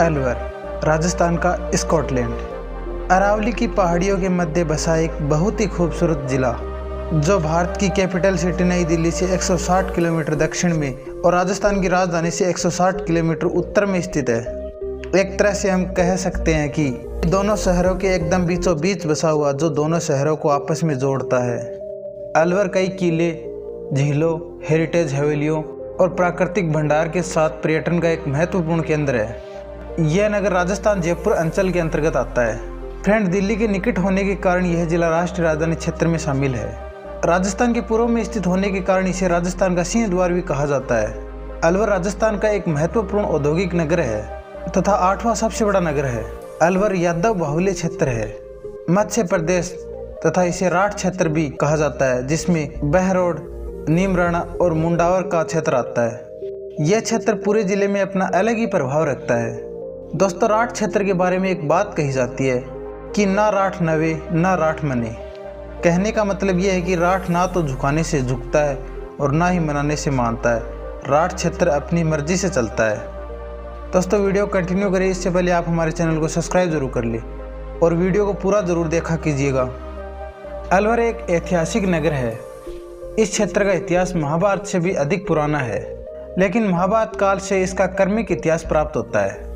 अलवर, राजस्थान का स्कॉटलैंड। अरावली की पहाड़ियों के मध्य बसा एक बहुत ही खूबसूरत जिला जो भारत की कैपिटल सिटी नई दिल्ली से 160 किलोमीटर दक्षिण में और राजस्थान की राजधानी से 160 किलोमीटर उत्तर में स्थित है। एक तरह से हम कह सकते हैं कि दोनों शहरों के एकदम बीचों बीच बसा हुआ जो दोनों शहरों को आपस में जोड़ता है। अलवर कई किले, झीलों, हेरिटेज हवेलियों और प्राकृतिक भंडार के साथ पर्यटन का एक महत्वपूर्ण केंद्र है। यह नगर राजस्थान जयपुर अंचल के अंतर्गत आता है। फ्रेंड, दिल्ली के निकट होने के कारण यह जिला राष्ट्रीय राजधानी क्षेत्र में शामिल है। राजस्थान के पूर्व में स्थित होने के कारण इसे राजस्थान का सिंह द्वार भी कहा जाता है। अलवर राजस्थान का एक महत्वपूर्ण औद्योगिक नगर है तथा 8वां सबसे बड़ा नगर है। अलवर यादव बाहुल्य क्षेत्र है, मत्स्य प्रदेश तथा इसे राठ क्षेत्र भी कहा जाता है, जिसमें बहरोड, नीमराणा और मुंडावर का क्षेत्र आता है। यह क्षेत्र पूरे जिले में अपना अलग ही प्रभाव रखता है। दोस्तों, राठ क्षेत्र के बारे में एक बात कही जाती है कि ना राठ नवे ना राठ मने। कहने का मतलब यह है कि राठ ना तो झुकाने से झुकता है और ना ही मनाने से मानता है। राठ क्षेत्र अपनी मर्जी से चलता है। दोस्तों, वीडियो कंटिन्यू करें इससे पहले आप हमारे चैनल को सब्सक्राइब जरूर कर लें और वीडियो को पूरा जरूर देखा कीजिएगा। अलवर एक ऐतिहासिक नगर है। इस क्षेत्र का इतिहास महाभारत से भी अधिक पुराना है, लेकिन महाभारत काल से इसका क्रमिक इतिहास प्राप्त होता है।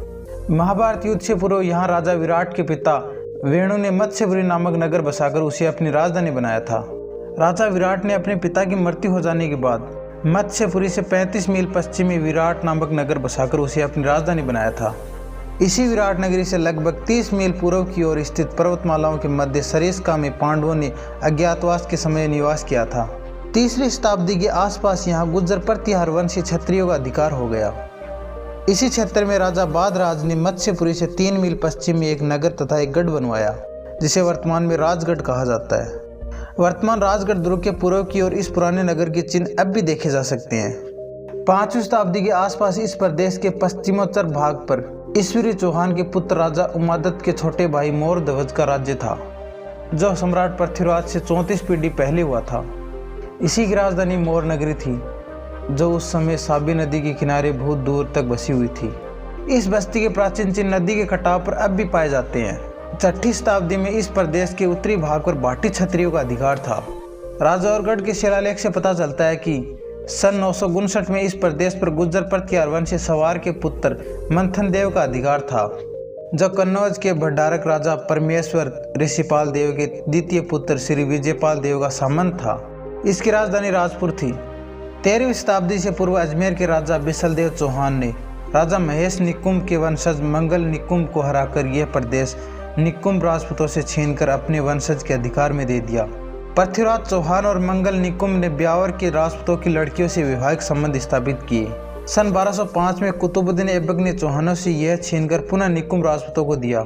महाभारत युद्ध से पूर्व यहाँ राजा विराट के पिता वेणु ने मत्स्यपुरी नामक नगर बसाकर उसे अपनी राजधानी बनाया था। राजा विराट ने अपने पिता की मृत्यु हो जाने के बाद मत्स्यपुरी से 35 मील पश्चिम में विराट नामक नगर बसाकर उसे अपनी राजधानी बनाया था। इसी विराट नगरी से लगभग 30 मील पूर्व की ओर स्थित पर्वतमालाओं के मध्य सरिस्का में पांडवों ने अज्ञातवास के समय निवास किया था। 3वीं शताब्दी के आसपास यहाँ गुर्जर प्रतिहार वंशी क्षत्रियों का अधिकार हो गया। इसी क्षेत्र में राजा बादराज ने मत्स्यपुरी से 3 मील पश्चिम में एक नगर तथा एक गढ़ बनवाया, जिसे वर्तमान में राजगढ़ कहा जाता है। वर्तमान राजगढ़ दुर्ग के पूर्व की ओर इस पुराने नगर के चिन्ह अब भी देखे जा सकते हैं। 5वीं शताब्दी के आसपास इस प्रदेश के पश्चिमोत्तर भाग पर ईश्वरी चौहान के पुत्र राजा उमादत्त के छोटे भाई मोर ध्वज का राज्य था, जो सम्राट पृथ्वीराज से 34 पीढ़ी पहले हुआ था। इसी की राजधानी मोर नगरी थी, जो उस समय साबी नदी के किनारे बहुत दूर तक बसी हुई थी। इस बस्ती के प्राचीन चिन्ह नदी के कटाव पर अब भी पाए जाते हैं। 6वीं शताब्दी में इस प्रदेश के उत्तरी भाग पर भाटी क्षत्रियों का अधिकार था। राजौरगढ़ के शिलालेख से पता चलता है कि सन 959 में इस प्रदेश पर गुर्जर प्रतिहार वंशी सवार के पुत्र मंथन देव का अधिकार था, जो कन्नौज के भंडारक राजा परमेश्वर ऋषिपाल देव के द्वितीय पुत्र श्री विजयपाल देव का सामंत था। इसकी राजधानी राजपुर थी। 13वीं शताब्दी से पूर्व अजमेर के राजा बिसलदेव चौहान ने राजा महेश निकुंभ के वंशज मंगल निकुंभ को हराकर यह प्रदेश निकुंभ राजपूतों से छीनकर अपने वंशज के अधिकार में दे दिया। पृथ्वीराज चौहान और मंगल निकुंभ ने ब्यावर के राजपूतों की लड़कियों से वैवाहिक संबंध स्थापित किए। सन 1205 में कुतुबुद्दीन ऐबक ने चौहानों से यह छीनकर पुनः निकुंभ राजपूतों को दिया।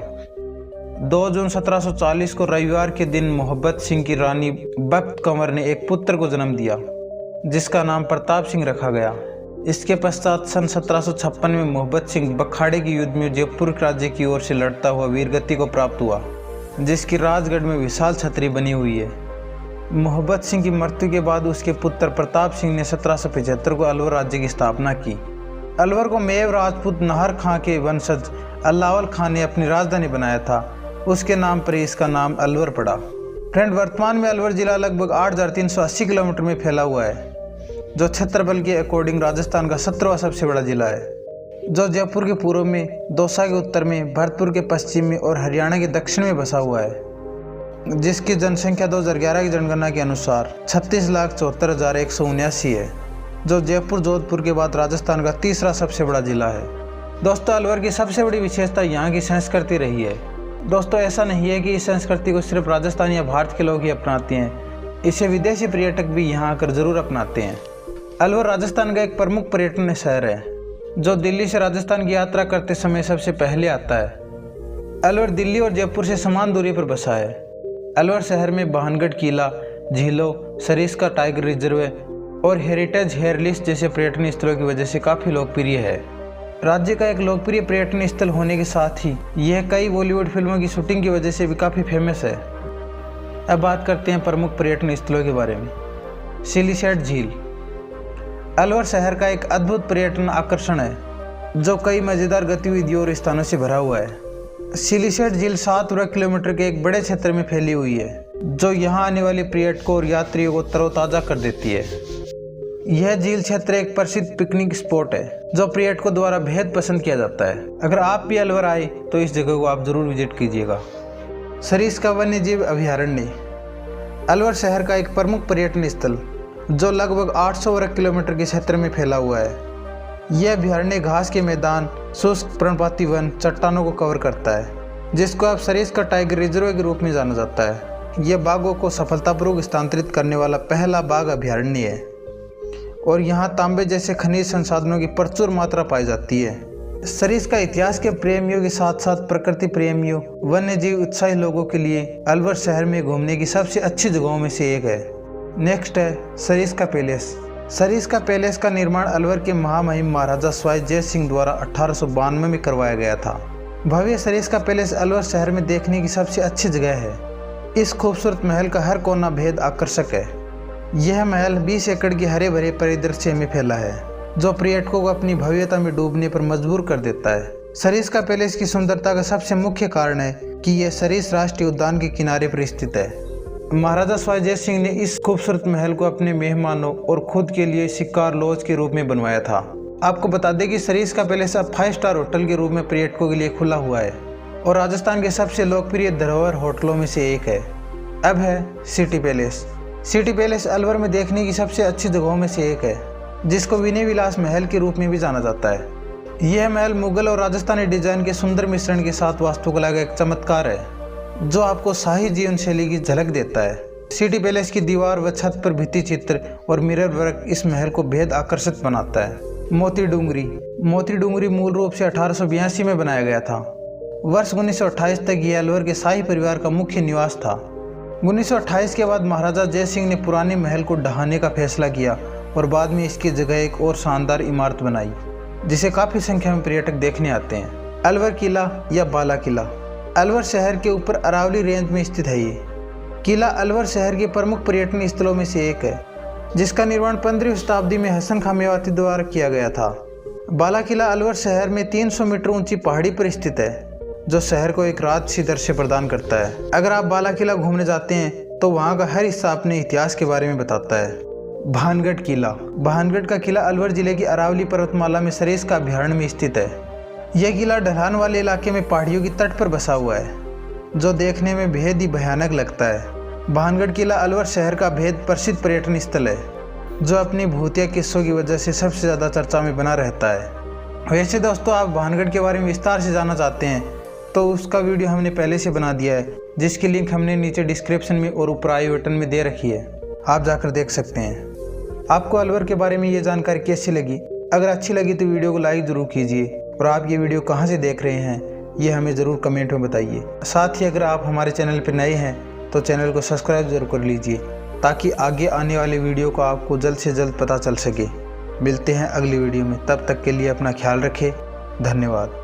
2 जून 1740 को रविवार के दिन मोहब्बत सिंह की रानी बख्त कंवर ने एक पुत्र को जन्म दिया, जिसका नाम प्रताप सिंह रखा गया। इसके पश्चात सन 1756 में मोहब्बत सिंह बखाड़े के युद्ध में जयपुर राज्य की ओर से लड़ता हुआ वीरगति को प्राप्त हुआ, जिसकी राजगढ़ में विशाल छतरी बनी हुई है। मोहब्बत सिंह की मृत्यु के बाद उसके पुत्र प्रताप सिंह ने 1775 को अलवर राज्य की स्थापना की। अलवर को मेव राजपूत नाहर खां के वंशज अल्लावल खां ने अपनी राजधानी बनाया था। उसके नाम पर इसका नाम अलवर पड़ा। फ्रेंड, वर्तमान में अलवर जिला लगभग 8,380 किलोमीटर में फैला हुआ है, जो क्षेत्रफल के अकॉर्डिंग राजस्थान का 17वां सबसे बड़ा जिला है, जो जयपुर के पूर्व में, दौसा के उत्तर में, भरतपुर के पश्चिम में और हरियाणा के दक्षिण में बसा हुआ है, जिसकी जनसंख्या 2011 की जनगणना के अनुसार 36,74,179 है, जो जयपुर जोधपुर के बाद राजस्थान का तीसरा सबसे बड़ा जिला है। दोस्तों, अलवर की सबसे बड़ी विशेषता यहाँ की संस्कृति रही है। दोस्तों, ऐसा नहीं है कि इस संस्कृति को सिर्फ राजस्थान या भारत के लोग ही अपनाते हैं, इसे विदेशी पर्यटक भी यहाँ आकर जरूर अपनाते हैं। अलवर राजस्थान का एक प्रमुख पर्यटन शहर है, जो दिल्ली से राजस्थान की यात्रा करते समय सबसे पहले आता है। अलवर दिल्ली और जयपुर से समान दूरी पर बसा है। अलवर शहर में बहनगढ़ किला, झीलों, सरिस्का टाइगर रिजर्व और हेरिटेज हेयरलिस्ट जैसे पर्यटन स्थलों की वजह से काफ़ी लोकप्रिय है। राज्य का एक लोकप्रिय पर्यटन स्थल होने के साथ ही यह कई बॉलीवुड फिल्मों की शूटिंग की वजह से भी काफ़ी फेमस है। अब बात करते हैं प्रमुख पर्यटन स्थलों के बारे में। सिलीसेट झील अलवर शहर का एक अद्भुत पर्यटन आकर्षण है। जो कई मज़ेदार गतिविधियों और स्थानों से भरा हुआ है। सिलिसेट झील 7 वर्ग किलोमीटर के एक बड़े क्षेत्र में फैली हुई है, जो यहाँ आने वाले पर्यटकों और यात्रियों को तरोताज़ा कर देती है। यह झील क्षेत्र एक प्रसिद्ध पिकनिक स्पॉट है, जो पर्यटकों द्वारा बेहद पसंद किया जाता है। अगर आप भी अलवर आए तो इस जगह को आप जरूर विजिट कीजिएगा। सरिस्का वन्य जीव अभयारण्य अलवर शहर का एक प्रमुख पर्यटन स्थल, जो लगभग 800 वर्ग किलोमीटर के क्षेत्र में फैला हुआ है। यह अभयारण्य घास के मैदान, शुष्क पर्णपाती वन, चट्टानों को कवर करता है, जिसको अब सरिस्का टाइगर रिजर्व के रूप में जाना जाता है। यह बाघों को सफलतापूर्वक स्थानांतरित करने वाला पहला बाघ अभयारण्य है और यहाँ तांबे जैसे खनिज संसाधनों की प्रचुर मात्रा पाई जाती है। सरिस्का इतिहास के प्रेमियों के साथ साथ प्रकृति प्रेमियों, वन्य जीव उत्साही लोगों के लिए अलवर शहर में घूमने की सबसे अच्छी जगहों में से एक है। नेक्स्ट है सरिस्का पैलेस। सरिस्का पैलेस का निर्माण अलवर के महामहिम महाराजा स्वाई जय सिंह द्वारा 1892 में करवाया गया था। भव्य सरिस्का पैलेस अलवर शहर में देखने की सबसे अच्छी जगह है। इस खूबसूरत महल का हर कोना बेहद आकर्षक है। यह महल 20 एकड़ के हरे भरे परिदृश्य में फैला है, जो पर्यटकों को अपनी भव्यता में डूबने पर मजबूर कर देता है। सरिस्का पैलेस की सुंदरता का सबसे मुख्य कारण है कि यह सरिस राष्ट्रीय उद्यान के किनारे पर स्थित है। महाराजा स्वाई जय सिंह ने इस खूबसूरत महल को अपने मेहमानों और खुद के लिए शिकार लॉज के रूप में बनवाया था। आपको बता दें कि सरिस्का पैलेस अब 5 स्टार होटल के रूप में पर्यटकों के लिए खुला हुआ है और राजस्थान के सबसे लोकप्रिय धरोहर होटलों में से एक है। अब है city palace. City palace Alwar में देखने की सबसे अच्छी जगहों में से एक है, जिसको विनय विलास महल के रूप में भी जाना जाता है। यह महल मुगल और राजस्थानी डिजाइन के सुंदर मिश्रण के साथ वास्तुकला का एक चमत्कार है, जो आपको शाही जीवन शैली की झलक देता है। सिटी पैलेस की दीवार व छत पर भित्ति चित्र और मिरर वर्क इस महल को बेहद आकर्षित बनाता है। मोती डूंगरी मूल रूप से 1882 में बनाया गया था। वर्ष 1928 तक यह अलवर के शाही परिवार का मुख्य निवास था। 1928 के बाद महाराजा जय सिंह ने पुराने महल को ढहाने का फैसला किया और बाद में इसकी जगह एक और शानदार इमारत बनाई, जिसे काफ़ी संख्या में पर्यटक देखने आते हैं। अलवर किला या बाला किला अलवर शहर के ऊपर अरावली रेंज में स्थित है। ये किला अलवर शहर के प्रमुख पर्यटन स्थलों में से एक है, जिसका निर्माण 15वीं शताब्दी में हसन खां मेवाती द्वारा किया गया था। बाला किला अलवर शहर में 300 मीटर ऊंची पहाड़ी पर स्थित है, जो शहर को एक राजसी दृश्य प्रदान करता है। अगर आप बाला किला घूमने जाते हैं तो वहाँ का हर हिस्सा अपने इतिहास के बारे में बताता है। भानगढ़ का किला अलवर जिले की अरावली पर्वतमाला में सरिस्का अभयारण्य में स्थित है। यह किला ढलान वाले इलाके में पहाड़ियों की तट पर बसा हुआ है, जो देखने में बेहद ही भयानक लगता है। भानगढ़ किला अलवर शहर का बेहद प्रसिद्ध पर्यटन स्थल है, जो अपनी भूतिया किस्सों की वजह से सबसे ज़्यादा चर्चा में बना रहता है। वैसे दोस्तों, आप भानगढ़ के बारे में विस्तार से जानना चाहते हैं तो उसका वीडियो हमने पहले से बना दिया है, जिसकी लिंक हमने नीचे डिस्क्रिप्शन में और ऊपर आई बटन में दे रखी है, आप जाकर देख सकते हैं। आपको अलवर के बारे में ये जानकारी कैसी लगी? अगर अच्छी लगी तो वीडियो को लाइक ज़रूर कीजिए और आप ये वीडियो कहाँ से देख रहे हैं ये हमें ज़रूर कमेंट में बताइए। साथ ही अगर आप हमारे चैनल पर नए हैं तो चैनल को सब्सक्राइब जरूर कर लीजिए, ताकि आगे आने वाले वीडियो को आपको जल्द से जल्द पता चल सके। मिलते हैं अगली वीडियो में, तब तक के लिए अपना ख्याल रखें। धन्यवाद।